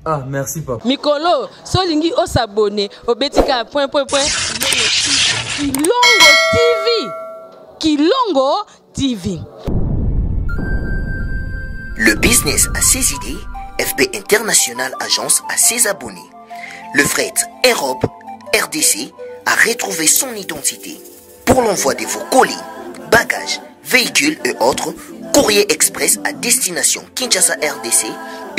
Ah, merci papa. Mikolo, solingi o s'abonner au betika point. Kilongo TV. Le business a ses idées, FB International Agence a ses abonnés. Le fret Europe, RDC, a retrouvé son identité. Pour l'envoi de vos colis, bagages, véhicules et autres, courrier express à destination Kinshasa RDC,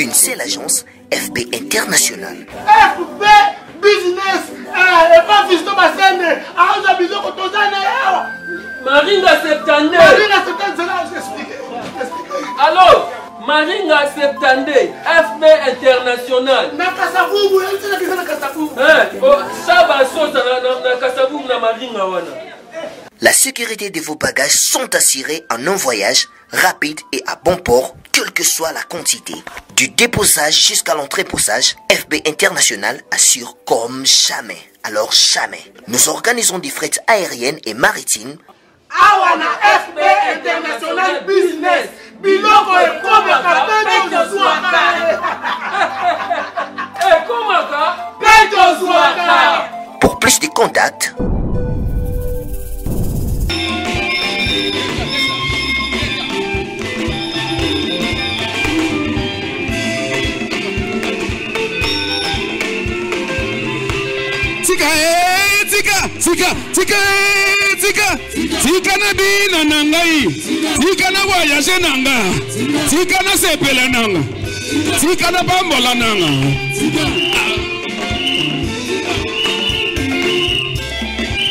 une seule agence, FB International. FB Business, et pas Fiston Bassene, à Bisou Kotozane. Maringa Septande. Maringa Septande, c'est là, j'explique. Alors, Maringa Septande, FB International. Nakasavubu, elle dit que c'est Nakasavubu. Ça va sauter na Kasavubu na Maringa wana. La sécurité de vos bagages sont assurées en un voyage rapide et à bon port, quelle que soit la quantité. Du déposage jusqu'à l'entreposage, FB International assure comme jamais. Alors jamais. Nous organisons des frettes aériennes et maritimes. Awana FB International Business. Biloko et Komaka, Peto Zouaka. Pour plus de contacts, Tika na bina nangai, tika na voyage nanga, tika na sepela nanga, tika na bambola nanga.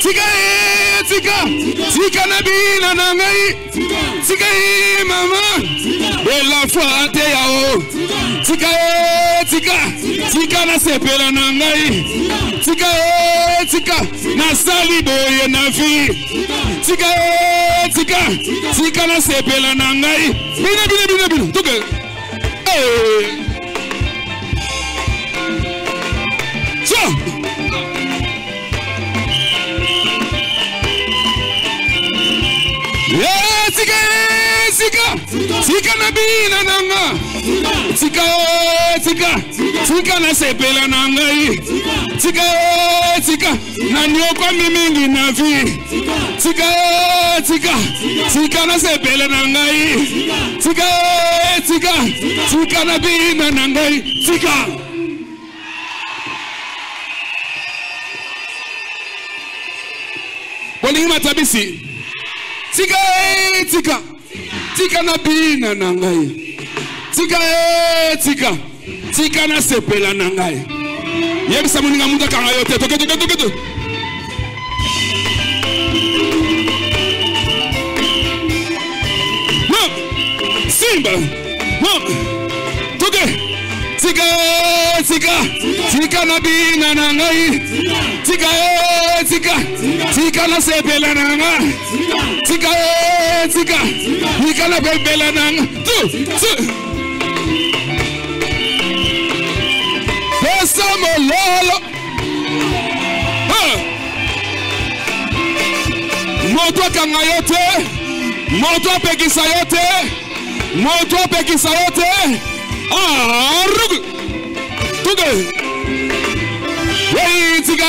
Tika na bina nangai, tika mama, bella foi te yao, tika na sepela nangai, tika na sali boye na fi, tika na sepela nangai, bina, tuke, Tika na bina nanga, tika na sepela nangai, tika na nyoko mimingi na vi, tika na sepela nangai, tika na bina nangai, tika. Bolingi matabisi, tika na bina nangai, tika na sepela nangai. Yebisa muninga muda kanga yote toke. Simba, toke. Tika na bina nangai, tika na sepela nangai, tika na bebela nangai. Pesa mololo, moto kanga yote, moto pekisa yote. Rug, tuge. Hey, tika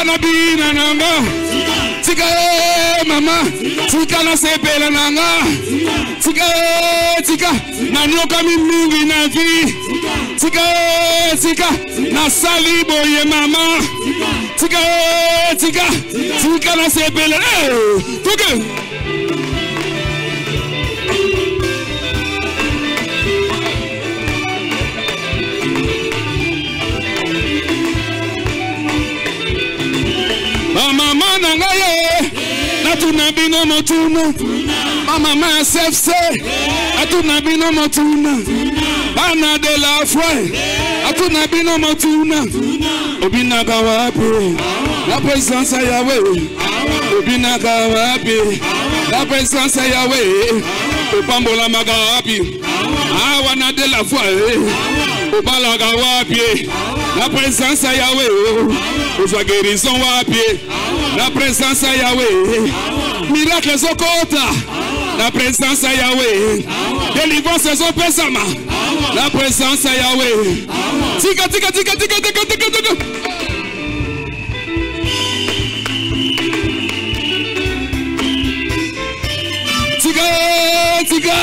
na bina nanga, tika mama, tika na sepela nanga, tika na nyoka mingi na vi, tika na sali boye mama, tika na sepela, tuge. Mama nangaye, natuna bino motuna. Mama SFC, natuna bino motuna. Bana de la foi, natuna bino motuna. Obina kawapi, la présence Yahweh. Obina kawapi, la présence Yahweh. Obambola magawapi, awana de la foi. Obala kawapi, la présence Yahweh. Oza guérison wapi, la présence Yahweh. Miracle zokota, la présence Yahweh. Délivrance zopesama, La présence à Yahweh. Tika, tika, tika, tika, tika, tika, tika. Tika, tika,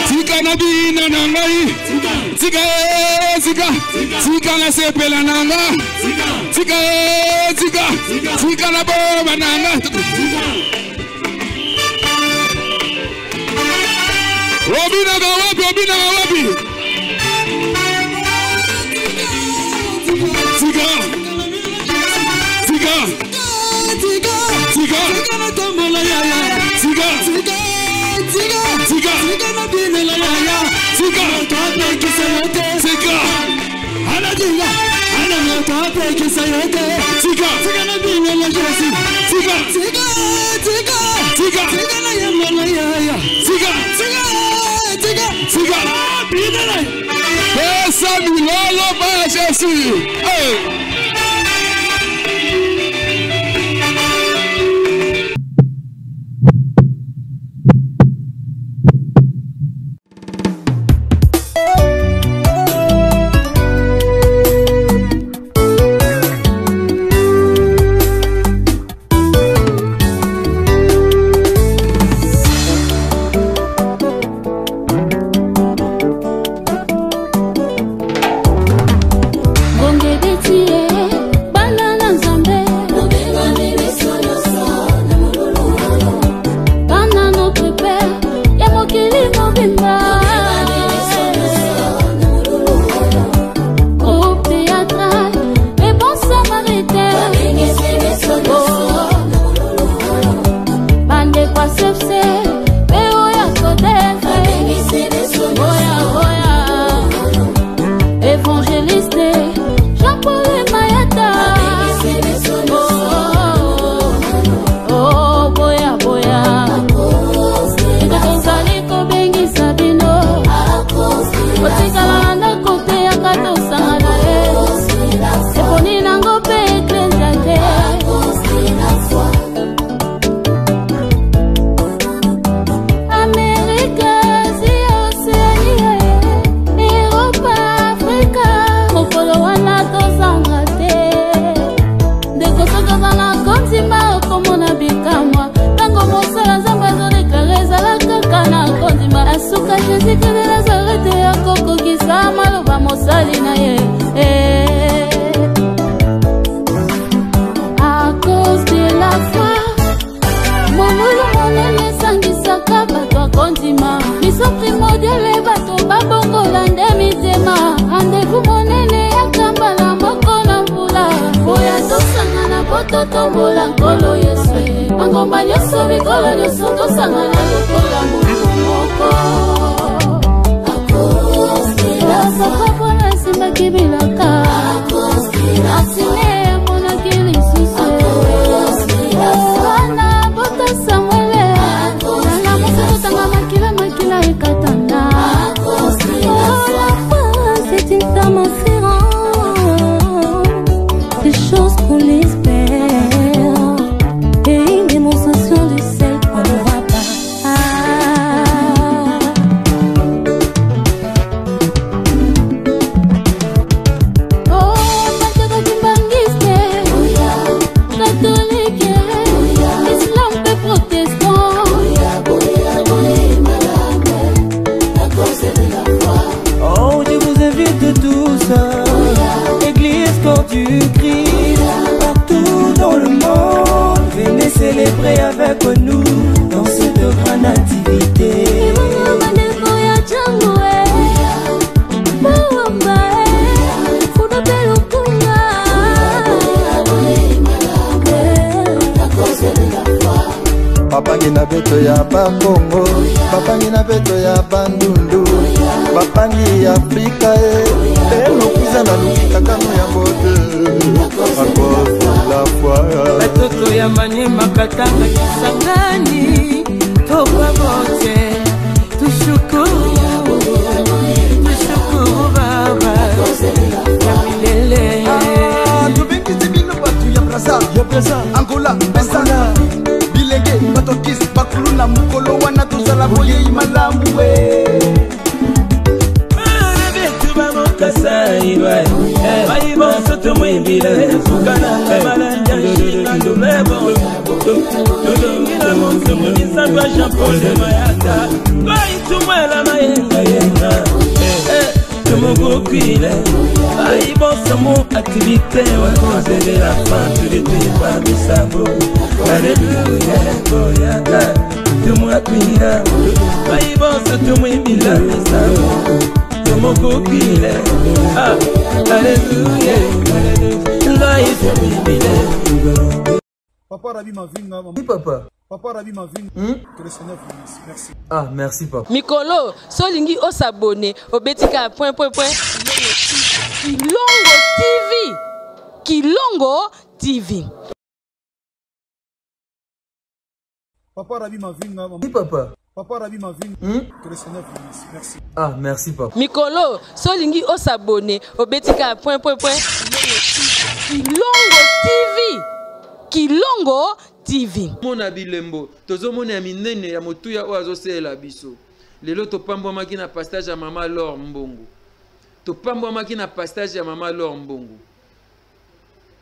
tika na bina na ngai. Tika, tika, tika na sepela na nga. Tika, tika, tika na boba na nga. Obina gawapi, obina gawapi. Tika, tika, tika, tika na tambola ya ya. Tika, tika, tika, tika, tika na bina la ya ya. Tika, tope kisayote. Tika, ana dinga, ana tope kisayote. Tika, tika na bina la jesi. Tika, tika, tika, tika, tika na yamma la ya ya. Tika, tika. Siga, essa milolo para Jesus. Bapangi na beto ya Bakongo, bapangi na beto ya Bandundu, bapangi ya Afrika Elo kuza na lukita kano ya bote à cause de la foi. Batoto ya Maniema Katanga Kisangani Tokwa bote tushukuru baba ya milele. Tubingi zibino batu ya Brazza Angola, Besana Bilenge, Batokis, Bakuluna, Mukolo, Wana, Tuzala, Boye, Malamu, saiba Baibo soto mwimbile Fukana malanja shina ndulebo Tudungila monsu munisa kwa Jean-Paul de Mayata Kwa itumwela mayenga yenga Tumukukwile Baibo somu activité Wa cause de la fin Tu l'étais pas misabo Alléluia Boyaka Tumukwila Baibo soto mwimbile misabo Tumukukwile Alléluia Papa Rabi Mavinga. Oui, papa. Papa Rabi Mavinga. Que le Seigneur vous bénisse. Merci. Ah, merci, papa. Mikolo, solingi o s'abonner au Betika point. Kilongo TV. Kilongo TV. Papa Rabi Mavinga. Oui, papa. Papa Rabi Mavinga. Que le Seigneur vous bénisse. Merci. Ah, merci, papa. Mikolo, solingi o s'abonner au Betika point. Kilongo TV. Kilongo TV. Mona bilembo tozo mona minene ya motuya oazo sela biso lelo to pambo maki na pastage ya mama Laure Mbongo to pambo maki na pastage ya mama Laure Mbongo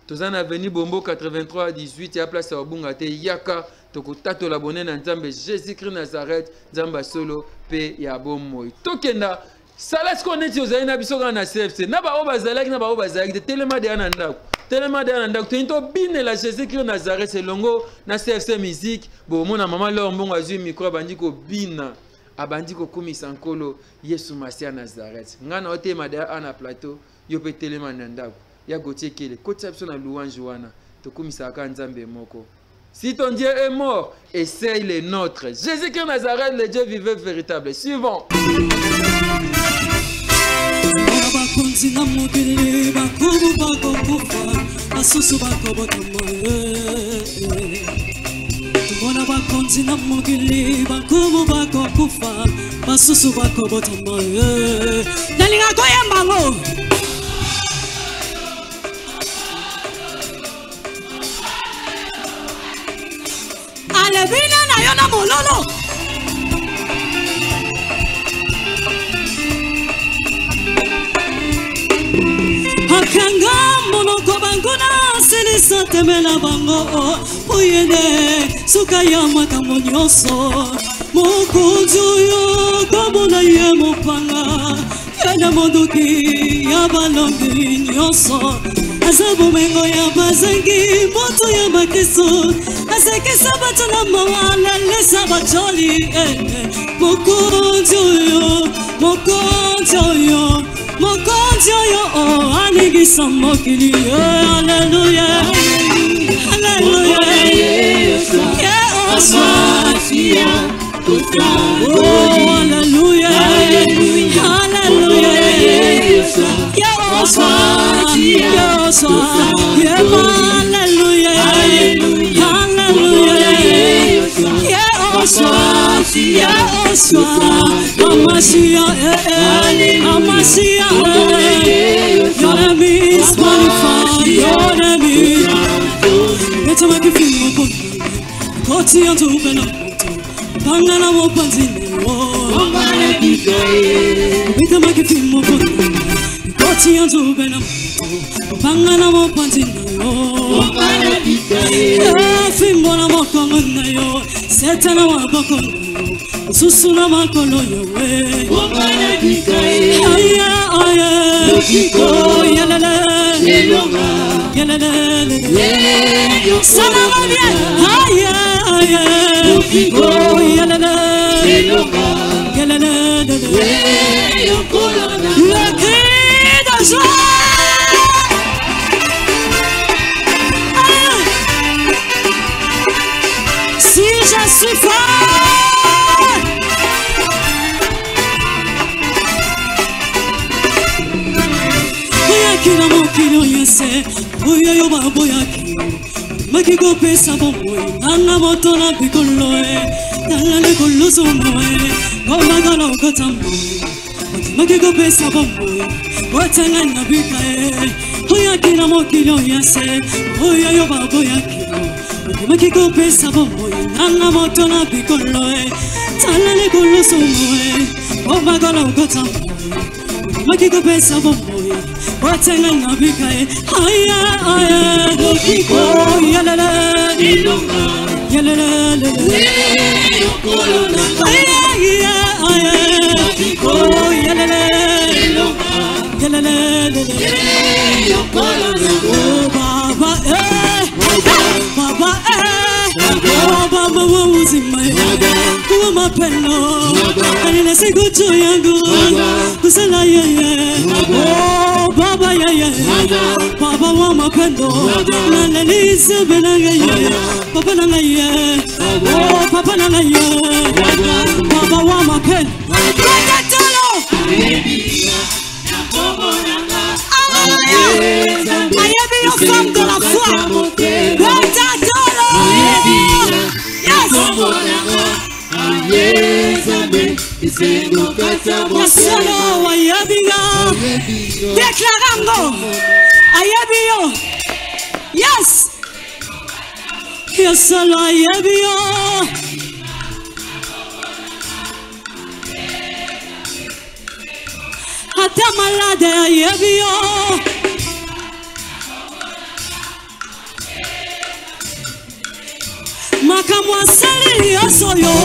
toza na avenue Bombo 83 18 ya place ya Obunga te yaka tokotato la bonne na Nzambe Jésus-Christ Nazareth Nzamba solo pe ya bomoi tokenda salas koneti ozali na biso na CFC na ba obazalaki na ba obazalaki telema de anandako tellement d'ananda to bine la Jésus-Christ Nazareth selongo na CFC musique bo mona mama Laure Mbongo azui micro bandi ko bina abandi ko komisa nkolo Yesu Masia Nazareth ngana otema da ana plateau yo pe tellement ndako ya gotie kele kotsa biso na louange wana to komisa ka Nzambe moko. Si ton Dieu est mort, essaye les nôtres. Jésus-Christ Nazareth, le Dieu vivant véritable. Suivant. Bakonzi na mokele bakubu bakokufa basusu bakobotamaye Tumona bakonzi na mokele bakubu bakokufa basusu bakobotamaye Nalinga koyembango Alebina na yona mololo Akanga monoko banguna selisa temela bango Oyene suka ya makambo nyonso Mokonzi oyo komona ye mopanga Yana mondoki ya balongi nyonso Aza bomengo ya bazangi moto ya makeso Azekisa bato na mawa lelesa bacholi Mokonzi oyo, mokonzi oyo Mokonzi oyo anigisa mokili Hallelujah Hallelujah Hallelujah Hallelujah Bangana mo panzini wo Bangana dikaye Bita makifimo kono Koti yanzu bena Bangana mo panzini wo Bangana dikaye Fimbo na mokongo na yo Setana wa bokongo Susu na makolo yo we Bangana dikaye Aya aya Lukiko Yalala Lelonga Yalala Lelonga Sana bien Aya aya Lukiko Yalala Lelonga Yalala Lelonga Le cri de joie Si je suis fort Kila mokilo yese Oya yo baboya ki Makiko pesa bomboy Nanga moto na pikolo Nanga nekolo somo Goma gana ukatambo Makiko pesa bomboy Watanga na bika Oya kila mokilo yese Oya yo baboya ki Makiko pesa bomboy Nanga moto na pikolo Nanga nekolo somo Goma gana ukatambo Makiko pesa bomboy watenga nabikae aya aya oh yalala yalala aya aya oh yalala yalala oh baba baba oh baba uzima kuwa mapendo alina sikucho yangu kusala yeye oh baba yeye baba wa mapendo nalelisa benanga yeye papa nanga yeye oh papa nanga yeye baba wa mapendo Ayabi yo femme de la foi. Yasolo ayabiga. Declarango. Ayabi yo. Yes. Yasolo ayabi yo. Ata malade ayabi yo. Makamwa sali yosoyo.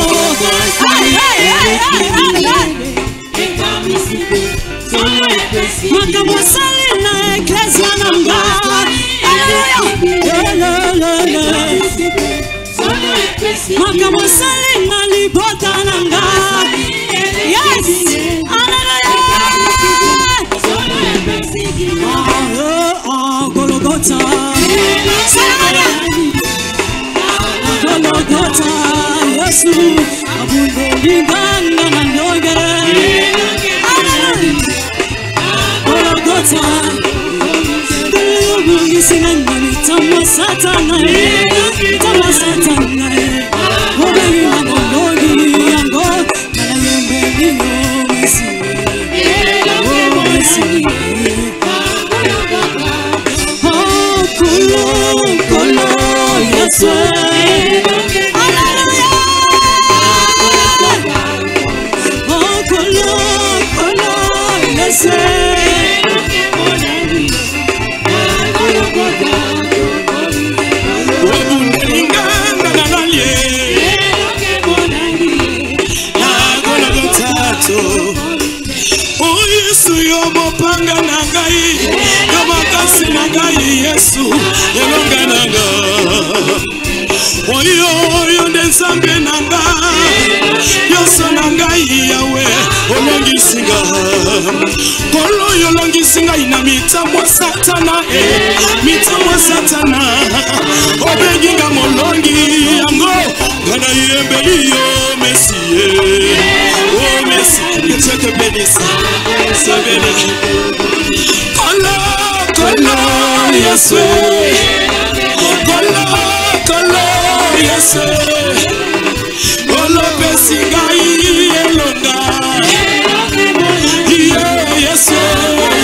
Makamwa sali na eklesia nanga. Makamwa sali na libota nanga. Yes. Golgotha. Golgotha, Yesu, abundolingana na ndogere. Golgotha, dulubungisina mitama satana, mitama satana. Obengi na ndogi yango, na yembeli yo Messi, oh Messi. Oh kolo kolo Yesu. Mopanga na ngai yo makasi na ngai Yesu elonga na ngai oyo nde nzambe na ngai yoso na ngai yawe olongisi ngai kolo yo olongisi ngai na mitambo satana mitambo satana obengi nga molongi yango ngana yembeli yo Messie oh Messie que Dieu te bénisse ça bénisse kolo kolo Yesu kolo kolo Yesu olo pesi ngai elonga Yesu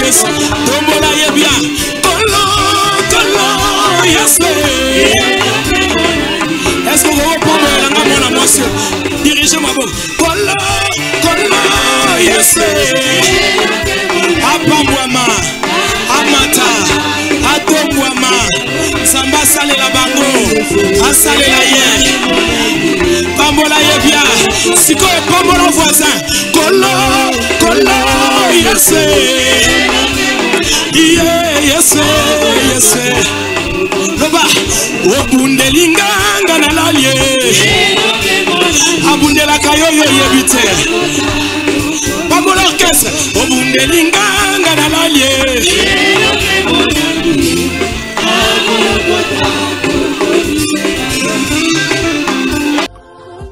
Yesu tombola ye bien kolo kolo Yesu est-ce que vous pouvez la ngamo na monsieur dirigez ma boue kolo kolo Yesu apambwama amata atombwama samba salela bango asalela ye pambola ye bien siko pambola voisin kolo kolo Yesu Yesu Yesu Baba obundelinganga na lalie abundela kayoyo yebite Babo l'orchestre obundelinganga na lalie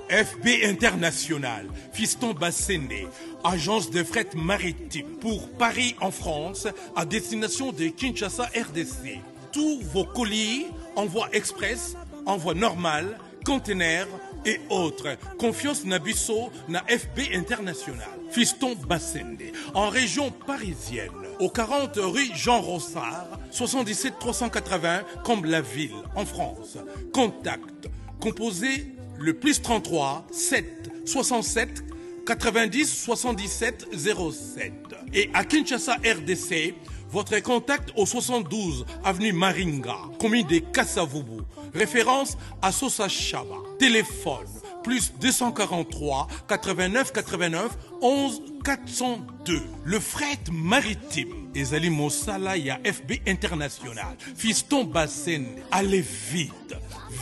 FB International, Fiston Bassende, agence de fret maritime pour Paris en France à destination de Kinshasa RDC. Tous vos colis, envoi express, envoi normal, conteneurs et autres. Confiance Nabisso na FB International. Fiston Bassende, en région parisienne, au 40 rue Jean Rossard, 77 380 Comble-la-Ville, en France. Contact, composé le plus 33 7 67 90 77 07. Et à Kinshasa RDC, Votre contact au 72 avenue Maringa, commune de Kassavubu. Référence à Sosa Chaba. Téléphone plus 243 89 89 11 402. Le fret maritime. Ezali Mosala ya FB International. Fiston Bassène. Allez vite,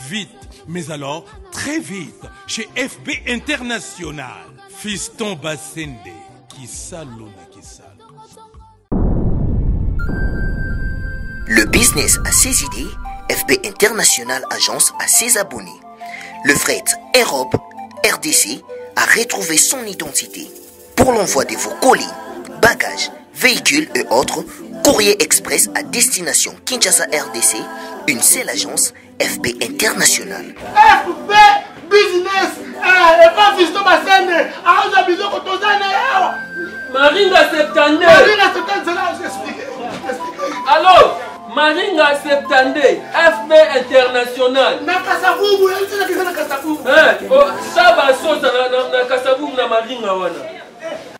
vite, mais alors très vite chez FB International. Fiston Bassène. Le business a ses idées, FB International Agence a ses abonnés. Le fret Europe, RDC a retrouvé son identité. Pour l'envoi de vos colis, bagages, véhicules et autres, courrier express à destination Kinshasa RDC, une seule agence, FB International. FB Business et pas Fiston Bassène. Maringa 72. Maringa 72, c'est là où j'explique. Alors, Maringa 72, FB International. Na Kassavubu, il y a na Kassavubu.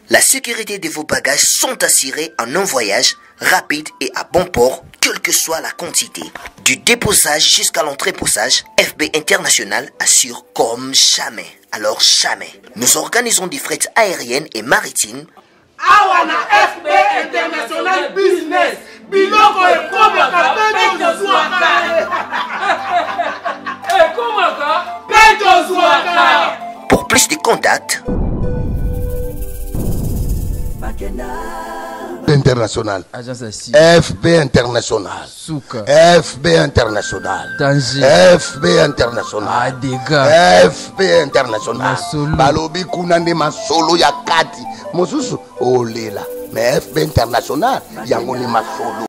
La sécurité de vos bagages sont assurées en un voyage rapide et à bon port, quelle que soit la quantité. Du déposage jusqu'à l'entreposage, FB International assure comme jamais. Alors jamais. Nous organisons des frettes aériennes et maritimes. Awana FB International Business. Biloko et Komaka, Peto Zouaka. Pour plus de contacts, International. FB International. FB International. FB International. FB International. Balobi kunande masolo ya kati. Mosusu olela. Mais FB International yango ni masolo.